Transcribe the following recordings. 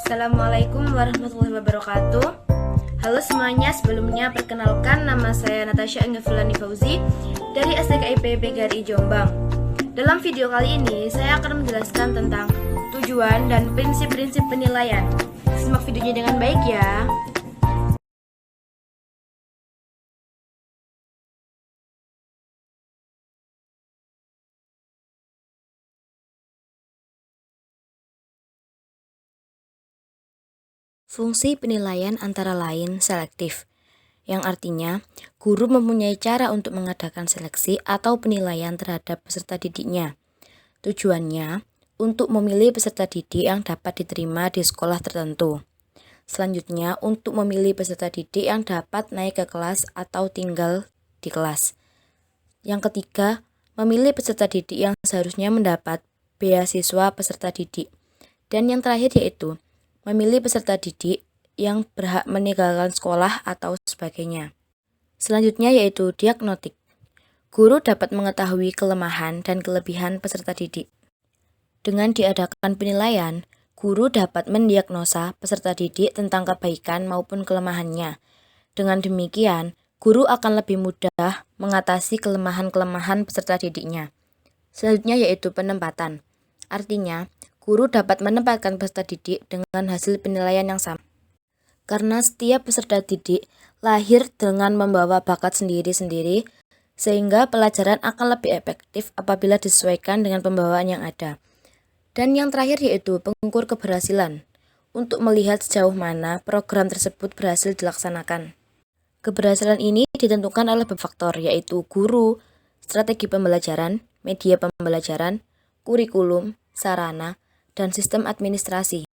Assalamualaikum warahmatullahi wabarakatuh. Halo semuanya, sebelumnya perkenalkan nama saya Natasha Enggefulani Fauzi dari SDKIP PGRI Jombang. Dalam video kali ini saya akan menjelaskan tentang tujuan dan prinsip-prinsip penilaian. Simak videonya dengan baik ya. Fungsi penilaian antara lain selektif, yang artinya guru mempunyai cara untuk mengadakan seleksi atau penilaian terhadap peserta didiknya. Tujuannya untuk memilih peserta didik yang dapat diterima di sekolah tertentu. Selanjutnya, untuk memilih peserta didik yang dapat naik ke kelas atau tinggal di kelas. Yang ketiga, memilih peserta didik yang seharusnya mendapat beasiswa peserta didik. Dan yang terakhir yaitu memilih peserta didik yang berhak meninggalkan sekolah atau sebagainya. Selanjutnya yaitu diagnostik. Guru dapat mengetahui kelemahan dan kelebihan peserta didik. Dengan diadakan penilaian, guru dapat mendiagnosa peserta didik tentang kebaikan maupun kelemahannya. Dengan demikian, guru akan lebih mudah mengatasi kelemahan-kelemahan peserta didiknya. Selanjutnya yaitu penempatan. Artinya, guru dapat menempatkan peserta didik dengan hasil penilaian yang sama. Karena setiap peserta didik lahir dengan membawa bakat sendiri-sendiri, sehingga pelajaran akan lebih efektif apabila disesuaikan dengan pembawaan yang ada. Dan yang terakhir yaitu pengukur keberhasilan, untuk melihat sejauh mana program tersebut berhasil dilaksanakan. Keberhasilan ini ditentukan oleh beberapa faktor, yaitu guru, strategi pembelajaran, media pembelajaran, kurikulum, sarana, dan sistem administrasi.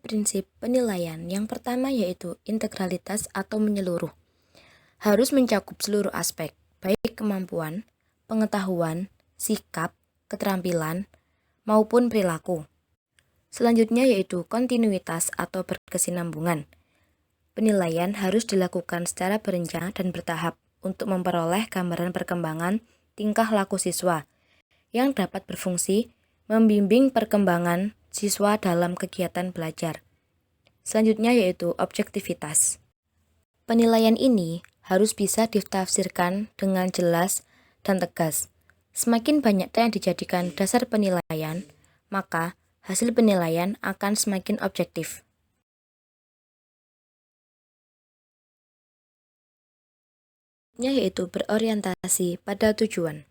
Prinsip penilaian yang pertama yaitu integralitas atau menyeluruh. Harus mencakup seluruh aspek, baik kemampuan, pengetahuan, sikap, keterampilan, maupun perilaku. Selanjutnya yaitu kontinuitas atau berkesinambungan. Penilaian harus dilakukan secara berencana dan bertahap untuk memperoleh gambaran perkembangan tingkah laku siswa yang dapat berfungsi membimbing perkembangan siswa dalam kegiatan belajar. Selanjutnya yaitu objektivitas. Penilaian ini harus bisa ditafsirkan dengan jelas dan tegas. Semakin banyak yang dijadikan dasar penilaian, maka hasil penilaian akan semakin objektif. Yaitu berorientasi pada tujuan.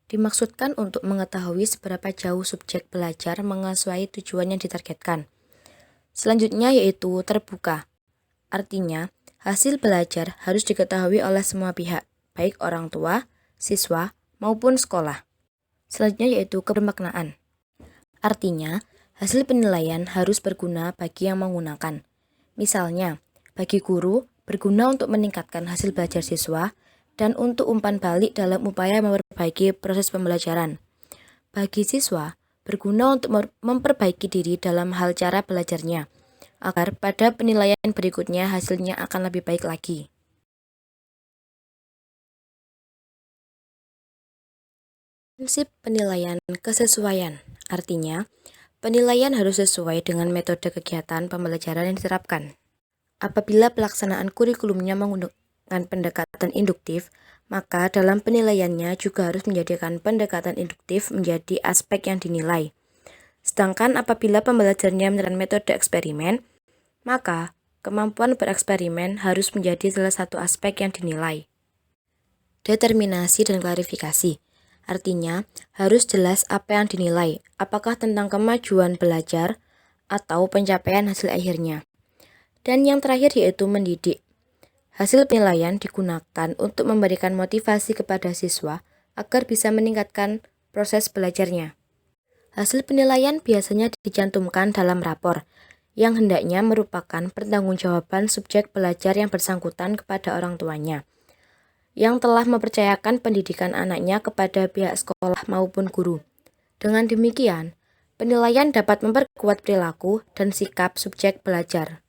Dimaksudkan untuk mengetahui seberapa jauh subjek belajar mengesuai tujuan yang ditargetkan. Selanjutnya yaitu terbuka. Artinya, hasil belajar harus diketahui oleh semua pihak, baik orang tua, siswa, maupun sekolah. Selanjutnya yaitu kebermaknaan. Artinya, hasil penilaian harus berguna bagi yang menggunakan. Misalnya, bagi guru, berguna untuk meningkatkan hasil belajar siswa, dan untuk umpan balik dalam upaya memperbaiki proses pembelajaran. Bagi siswa, berguna untuk memperbaiki diri dalam hal cara belajarnya, agar pada penilaian berikutnya hasilnya akan lebih baik lagi. Prinsip penilaian kesesuaian, artinya, penilaian harus sesuai dengan metode kegiatan pembelajaran yang diterapkan. Apabila pelaksanaan kurikulumnya menggunakan pendekatan induktif, maka dalam penilaiannya juga harus menjadikan pendekatan induktif menjadi aspek yang dinilai. Sedangkan apabila pembelajarannya menggunakan metode eksperimen, maka kemampuan bereksperimen harus menjadi salah satu aspek yang dinilai. Determinasi dan klarifikasi, artinya harus jelas apa yang dinilai, apakah tentang kemajuan belajar atau pencapaian hasil akhirnya. Dan yang terakhir yaitu mendidik. Hasil penilaian digunakan untuk memberikan motivasi kepada siswa agar bisa meningkatkan proses belajarnya. Hasil penilaian biasanya dicantumkan dalam rapor, yang hendaknya merupakan pertanggungjawaban subjek belajar yang bersangkutan kepada orang tuanya, yang telah mempercayakan pendidikan anaknya kepada pihak sekolah maupun guru. Dengan demikian, penilaian dapat memperkuat perilaku dan sikap subjek belajar.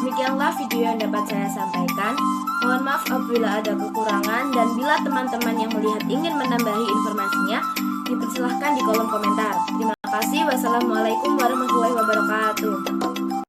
Demikian Demikianlah video yang dapat saya sampaikan. Mohon maaf apabila ada kekurangan, dan bila teman-teman yang melihat ingin menambahi informasinya, dipersilahkan di kolom komentar.